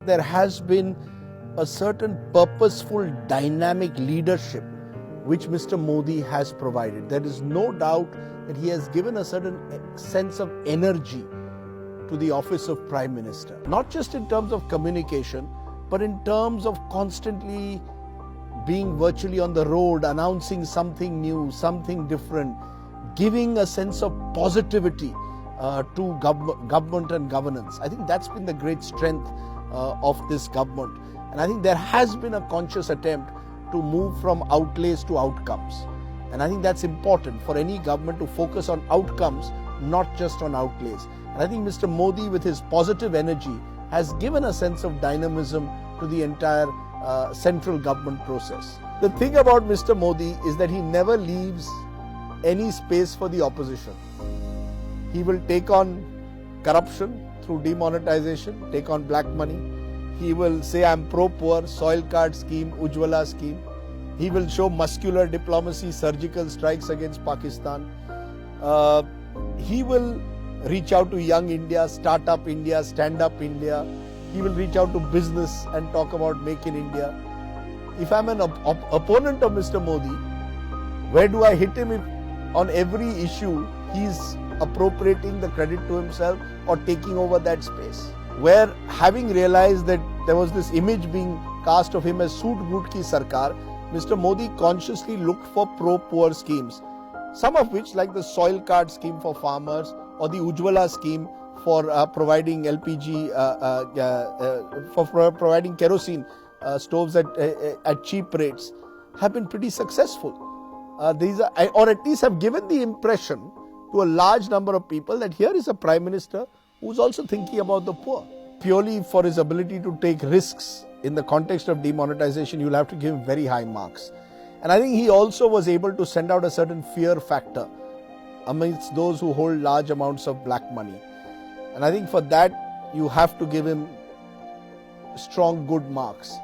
There has been a certain purposeful, dynamic leadership which Mr. Modi has provided. There is no doubt that he has given a certain sense of energy to the office of Prime Minister. Not just in terms of communication, but in terms of constantly being virtually on the road, announcing something new, something different, giving a sense of positivity to government and governance. I think that's been the great strength of this government. And I think there has been a conscious attempt to move from outlays to outcomes. And I think that's important for any government to focus on outcomes, not just on outlays. And I think Mr. Modi, with his positive energy, has given a sense of dynamism to the entire central government process. The thing about Mr. Modi is that he never leaves any space for the opposition. He will take on corruption through demonetization, take on black money. He will say, I'm pro-poor, soil card scheme, Ujjwala scheme. He will show muscular diplomacy, surgical strikes against Pakistan. He will reach out to young India, start up India, stand up India. He will reach out to business and talk about Make in India. If I'm an opponent of Mr. Modi, where do I hit him? If on every issue he's appropriating the credit to himself or taking over that space. Where, having realized that there was this image being cast of him as Soot Boot Ki Sarkar, Mr. Modi consciously looked for pro-poor schemes. Some of which, like the soil card scheme for farmers or the Ujjwala scheme for providing LPG, for providing kerosene stoves at cheap rates, have been pretty successful. These are, or at least have given the impression to a large number of people that here is a Prime Minister who's also thinking about the poor. Purely for his ability to take risks in the context of demonetization, you'll have to give him very high marks. And I think he also was able to send out a certain fear factor amidst those who hold large amounts of black money. And I think for that, you have to give him strong, good marks.